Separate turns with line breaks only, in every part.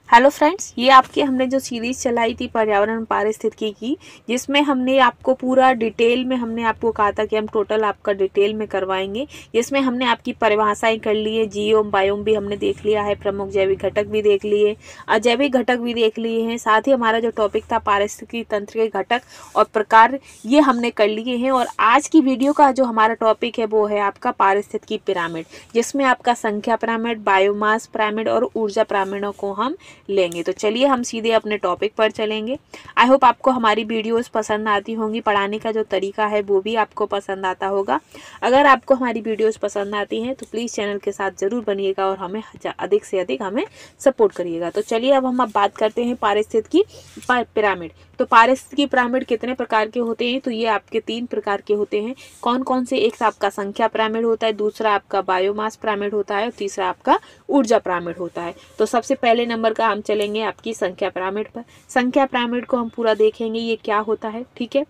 Hello friends, ये आपकी हमने जो सीरीज चलाई थी पर्यावरण पारिस्थितिकी की, जिसमें हमने आपको पूरा डिटेल में हमने आपको कहा था कि हम टोटल आपका डिटेल में करवाएंगे। जिसमें हमने आपकी परिभाषाएं कर ली है, जियोम बायोम भी हमने देख लिया है, प्रमुख जैविक घटक भी देख लिए, अजैविक घटक भी देख लिए हैं। साथ ही हमारा जो टॉपिक था पारिस्थितिकी तंत्र के घटक और प्रकार, ये हमने कर लिए हैं। और आज की वीडियो का जो हमारा टॉपिक है वो है आपका पारिस्थितिकी पिरामिड, जिसमें आपका संख्या पिरामिड, बायोमास पिरामिड और ऊर्जा पिरामिडों को हम लेंगे। तो चलिए हम सीधे अपने टॉपिक पर चलेंगे। आई होप आपको हमारी वीडियोस पसंद आती होंगी, पढ़ाने का जो तरीका है वो भी आपको पसंद आता होगा। अगर आपको हमारी वीडियोस पसंद आती हैं तो प्लीज़ चैनल के साथ ज़रूर बनिएगा और हमें अधिक से अधिक हमें सपोर्ट करिएगा। तो चलिए अब हम बात करते हैं पारिस्थितिकी पिरामिड। तो पारिस्थितिकी पिरामिड कितने प्रकार के होते हैं? तो ये आपके 3 प्रकार के होते हैं। कौन कौन से? एक आपका संख्या पिरामिड होता है, दूसरा आपका बायोमास पिरामिड होता है और तीसरा आपका ऊर्जा पिरामिड होता है। तो सबसे पहले नंबर का हम चलेंगे आपकी संख्या पिरामिड पर। संख्या पिरामिड को हम पूरा देखेंगे ये क्या होता है, ठीक है।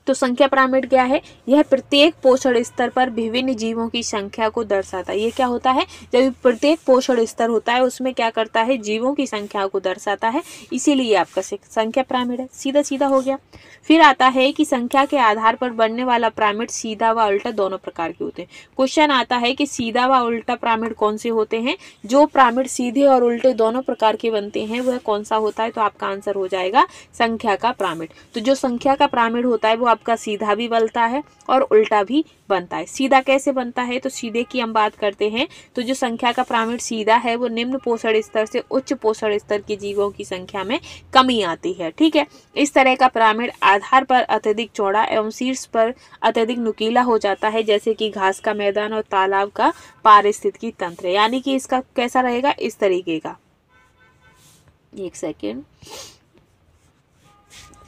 तो संख्या पिरामिड क्या है? यह प्रत्येक पोषण स्तर पर विभिन्न जीवों की संख्या को दर्शाता है। ये क्या होता है? जब प्रत्येक पोषण स्तर होता है उसमें क्या करता है? जीवों की संख्या को दर्शाता है, इसीलिए आपका संख्या पिरामिड है। सीधा सीधा हो गया। फिर आता है कि संख्या के आधार पर बनने वाला पिरामिड सीधा व उल्टा दोनों प्रकार के होते हैं। क्वेश्चन आता है कि सीधा व उल्टा पिरामिड कौन से होते हैं? जो पिरामिड सीधे और उल्टे दोनों प्रकार के बनते हैं वह कौन सा होता है? तो आपका आंसर हो जाएगा संख्या का पिरामिड। तो जो संख्या का पिरामिड होता है वो आपका सीधा भी बनता है और उल्टा भी बनता है। सीधा कैसे बनता है? तो सीधे की हम बात करते हैं तो जो संख्या का पिरामिड सीधा है वो निम्न पोषण स्तर से उच्च पोषण स्तर के जीवों की संख्या में कमी आती है, ठीक है। इस तरह का पिरामिड आधार पर अत्यधिक चौड़ा एवं शीर्ष पर अत्यधिक नुकीला हो जाता है, जैसे कि घास का मैदान और तालाब का पारिस्थितिकी तंत्र। यानी कि इसका कैसा रहेगा? इस तरीके का, एक सेकेंड,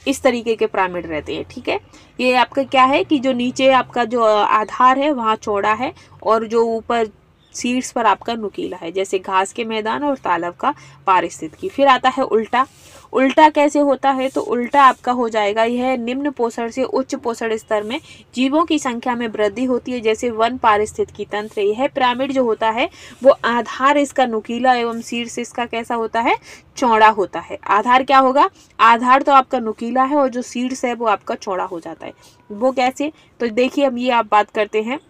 इस तरीके के पिरामिड रहते हैं, ठीक है। ये आपका क्या है कि जो नीचे आपका जो आधार है वहाँ चौड़ा है और जो ऊपर शीर्ष पर आपका नुकीला है, जैसे घास के मैदान और तालाब का पारिस्थितिकी। फिर आता है उल्टा। उल्टा कैसे होता है? तो उल्टा आपका हो जाएगा, यह निम्न पोषण से उच्च पोषण स्तर में जीवों की संख्या में वृद्धि होती है, जैसे वन पारिस्थितिकी तंत्र। यह पिरामिड जो होता है वो आधार इसका नुकीला एवं शीर्ष इसका कैसा होता है? चौड़ा होता है। आधार क्या होगा? आधार तो आपका नुकीला है और जो शीर्ष है वो आपका चौड़ा हो जाता है। वो कैसे? तो देखिए अब ये आप बात करते हैं।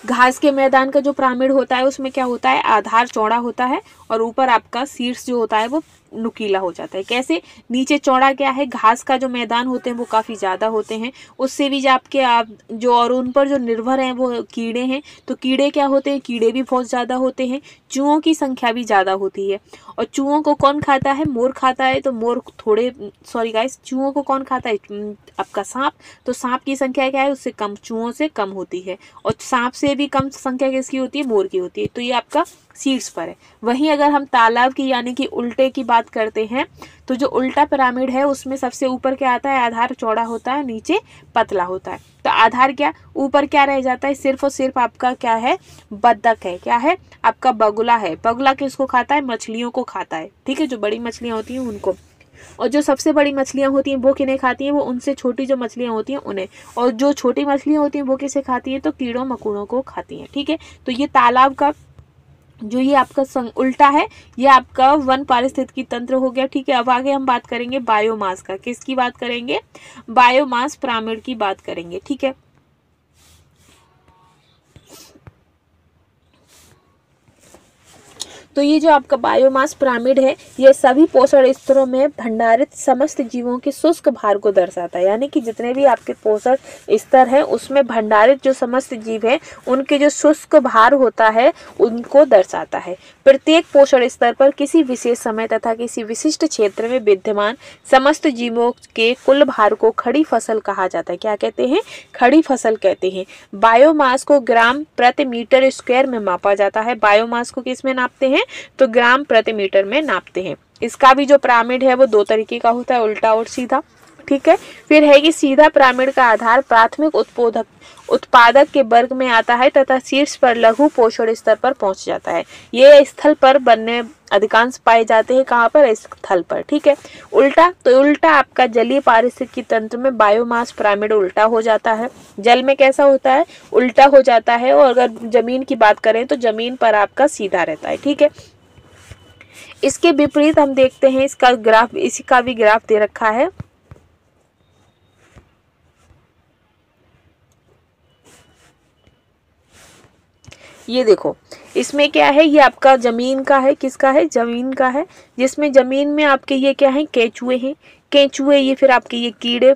घास के मैदान का जो पिरामिड होता है उसमें क्या होता है? आधार चौड़ा होता है और ऊपर आपका शीर्ष जो होता है वो नुकीला हो जाता है। कैसे? नीचे चौड़ा क्या है? घास का जो मैदान होते हैं वो काफ़ी ज़्यादा होते हैं, उससे भी आपके आप जो और उन पर जो निर्भर हैं वो कीड़े हैं, तो कीड़े क्या होते हैं? कीड़े भी बहुत ज़्यादा होते हैं, चूहों की संख्या भी ज़्यादा होती है। और चूहों को कौन खाता है? मोर खाता है। तो मोर थोड़े, सॉरी गाइस, चूहों को कौन खाता है? आपका सांप। तो सांप की संख्या क्या है? उससे कम, चूहों से कम होती है। और सांप से भी कम संख्या किसकी होती है? मोर की होती है। तो ये आपका शीर्ष पर है। वहीं अगर हम तालाब की यानी कि उल्टे की बात करते हैं तो जो उल्टा पिरामिड है उसमें सबसे ऊपर क्या आता है? आधार चौड़ा होता है, नीचे पतला होता है। तो आधार क्या, ऊपर क्या रह जाता है? सिर्फ और सिर्फ आपका क्या है? बत्तख है। क्या है? आपका बगुला है। बगुला किसको खाता है? मछलियों को खाता है, ठीक है, जो बड़ी मछलियां होती हैं उनको। और जो सबसे बड़ी मछलियां होती हैं वो किन्हें खाती हैं? वो उनसे छोटी जो मछलियां होती हैं उन्हें। और जो छोटी मछलियां होती हैं वो किसे खाती हैं? तो कीड़ों मकोड़ों को खाती हैं, ठीक है। तो ये तालाब का जो ये आपका उल्टा है ये आपका वन पारिस्थितिकी तंत्र हो गया, ठीक है। अब आगे हम बात करेंगे बायोमास का। किसकी बात करेंगे? बायोमास पिरामिड की बात करेंगे, ठीक है। तो ये जो आपका बायोमास पिरामिड है ये सभी पोषण स्तरों में भंडारित समस्त जीवों के शुष्क भार को दर्शाता है। यानी कि जितने भी आपके पोषण स्तर हैं उसमें भंडारित जो समस्त जीव हैं उनके जो शुष्क भार होता है उनको दर्शाता है। प्रत्येक पोषण स्तर पर किसी विशेष समय तथा किसी विशिष्ट क्षेत्र में विद्यमान समस्त जीवों के कुल भार को खड़ी फसल कहा जाता है। क्या कहते हैं? खड़ी फसल कहते हैं। बायोमास को ग्राम प्रति मीटर स्क्वायर में मापा जाता है। बायोमास को किस में नापते हैं? तो ग्राम प्रति मीटर में नापते हैं। इसका भी जो पिरामिड है वो 2 तरीके का होता है, उल्टा और सीधा। ठीक है। फिर है कि सीधा पिरामिड का आधार प्राथमिक उत्पादक के वर्ग में आता है तथा शीर्ष पर लघु पोषण स्तर पर पहुंच जाता है। ये स्थल पर बनने अधिकांश पाए जाते हैं, कहाँ पर, स्थल पर, ठीक है। उल्टा, तो उल्टा आपका जलीय पारिस्थितिकी तंत्र में बायोमास पिरामिड उल्टा हो जाता है। जल में कैसा होता है, उल्टा हो जाता है। और अगर जमीन की बात करें तो जमीन पर आपका सीधा रहता है, ठीक है। इसके विपरीत हम देखते हैं इसका ग्राफ, इसी का भी ग्राफ दे रखा है। ये देखो, इसमें क्या है, ये आपका जमीन का है, किसका है, जमीन का है, जिसमें जमीन में आपके ये क्या है, केंचुए हैं, केंचुए, ये फिर आपके ये कीड़े,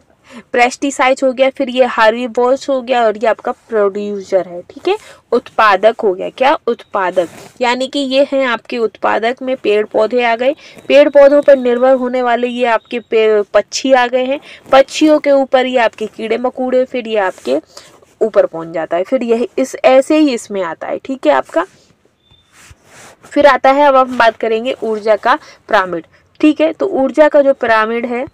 पेस्टिसाइड्स हो गया, फिर ये हार्बिवोर्स हो गया, और ये आपका प्रोड्यूसर है, ठीक है। उत्पादक हो गया, क्या, उत्पादक, यानी कि ये हैं आपके उत्पादक में पेड़ पौधे आ गए, पेड़ पौधों पर निर्भर होने वाले ये आपके पक्षी आ गए हैं, पक्षियों के ऊपर ये आपके कीड़े मकोड़े, फिर ये आपके ऊपर पहुंच जाता है, फिर यह इस ऐसे ही इसमें आता है, ठीक है आपका। फिर आता है, अब हम बात करेंगे ऊर्जा का पिरामिड, ठीक है। तो ऊर्जा का जो पिरामिड है,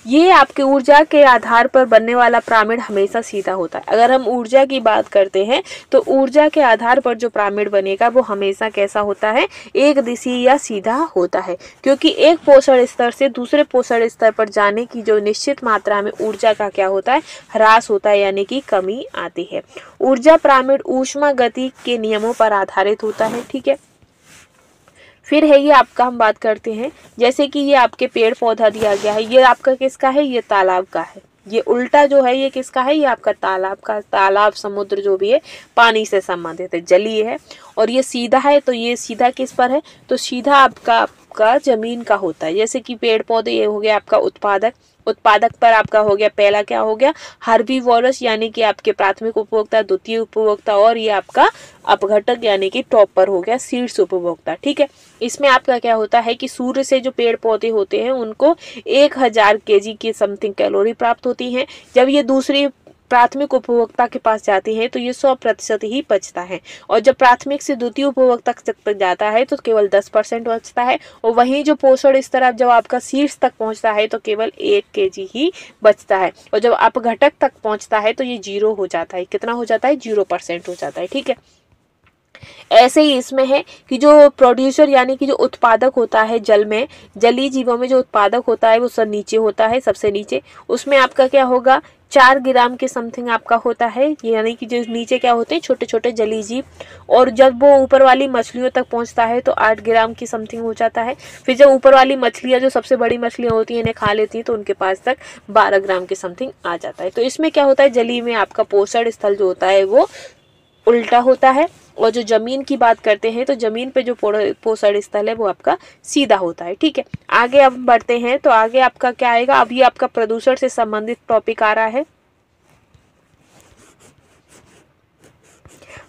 ये आपके ऊर्जा के आधार पर बनने वाला पिरामिड हमेशा सीधा होता है। अगर हम ऊर्जा की बात करते हैं तो ऊर्जा के आधार पर जो पिरामिड बनेगा वो हमेशा कैसा होता है, एक दिशीय या सीधा होता है, क्योंकि एक पोषण स्तर से दूसरे पोषण स्तर पर जाने की जो निश्चित मात्रा में ऊर्जा का क्या होता है, ह्रास होता है, यानी कि कमी आती है। ऊर्जा पिरामिड ऊष्मा गति के नियमों पर आधारित होता है, ठीक है। फिर है ये आपका, हम बात करते हैं, जैसे कि ये आपके पेड़ पौधा दिया गया है, ये आपका किसका है, ये तालाब का है। ये उल्टा जो है ये किसका है, ये आपका तालाब का, तालाब समुद्र जो भी है पानी से संबंधित है, जलीय है। और ये सीधा है, तो ये सीधा किस पर है, तो सीधा आपका जमीन का होता है। जैसे कि पेड़ पौधे, ये हो गया आपका उत्पादक, उत्पादक पर आपका हो गया, पहला क्या हो गया, हर्बीवोरस, यानी कि आपके प्राथमिक उपभोक्ता, द्वितीय उपभोक्ता, और ये आपका अपघटक यानी कि टॉप पर हो गया शीर्ष उपभोक्ता, ठीक है। इसमें आपका क्या होता है कि सूर्य से जो पेड़ पौधे होते हैं उनको 1000 kg की समथिंग कैलोरी प्राप्त होती हैं। जब ये दूसरी प्राथमिक उपभोक्ता के पास जाती है तो ये 100% ही बचता है, और जब प्राथमिक से द्वितीय उपभोक्ता तक जाता है तो केवल 10% बचता है। और वहीं जो पोषण स्तर जब आपका शीर्ष तक पहुंचता है तो केवल 1 kg ही बचता है, और जब अपघटक तक पहुंचता है तो ये 0 हो जाता है। कितना हो जाता है, 0% हो जाता है, ठीक है। ऐसे ही इसमें है कि जो प्रोड्यूसर यानी कि जो उत्पादक होता है जल में, जलीय जीवों में जो उत्पादक होता है वो सब नीचे होता है, सबसे नीचे। उसमें आपका क्या होगा, 4 ग्राम के समथिंग आपका होता है, यानी कि जो नीचे क्या होते हैं, छोटे छोटे जलीय जीव। और जब वो ऊपर वाली मछलियों तक पहुंचता है तो 8 ग्राम की समथिंग हो जाता है। फिर जब ऊपर वाली मछलियां, जो सबसे बड़ी मछलियां होती हैं, इन्हें खा लेती हैं तो उनके पास तक 12 ग्राम की समथिंग आ जाता है। तो इसमें क्या होता है, जलीय में आपका पोषण स्थल जो होता है वो उल्टा होता है, और जो जमीन की बात करते हैं तो जमीन पे जो पोषण स्थल है वो आपका सीधा होता है, ठीक है। आगे अब बढ़ते हैं, तो आगे आपका क्या आएगा, अब ये आपका प्रदूषण से संबंधित टॉपिक आ रहा है।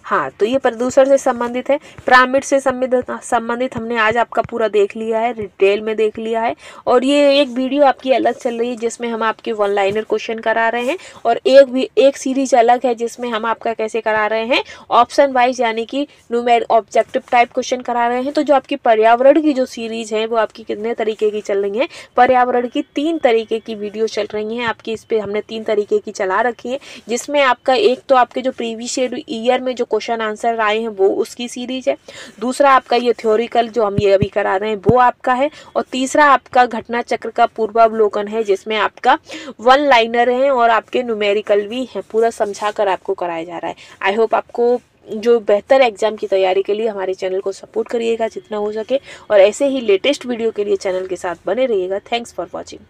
हाँ, तो ये प्रदूषण से संबंधित है, पिरामिड से संबंधित हमने आज आपका पूरा देख लिया है, डिटेल में देख लिया है। और ये एक वीडियो आपकी अलग चल रही है जिसमें हम आपके 1 लाइनर क्वेश्चन करा रहे हैं, और एक सीरीज अलग है जिसमें हम आपका कैसे करा रहे हैं, ऑप्शन वाइज, यानी कि न्यूमेरिक ऑब्जेक्टिव टाइप क्वेश्चन करा रहे हैं। तो जो आपकी पर्यावरण की जो सीरीज है वो आपकी कितने तरीके की चल रही है, पर्यावरण की 3 तरीके की वीडियो चल रही है आपकी, इस पे हमने 3 तरीके की चला रखी है, जिसमें आपका एक तो आपके जो प्रीवियस ईयर में जो क्वेश्चन आंसर आए हैं वो उसकी सीरीज है, दूसरा आपका ये थ्योरिकल जो हम ये अभी करा रहे हैं वो आपका है, और तीसरा आपका घटना चक्र का पूर्वावलोकन है जिसमें आपका 1 लाइनर है और आपके न्यूमेरिकल भी है, पूरा समझा कर आपको कराया जा रहा है। आई होप आपको जो बेहतर एग्जाम की तैयारी के लिए हमारे चैनल को सपोर्ट करिएगा जितना हो सके, और ऐसे ही लेटेस्ट वीडियो के लिए चैनल के साथ बने रहिएगा। Thanks for watching.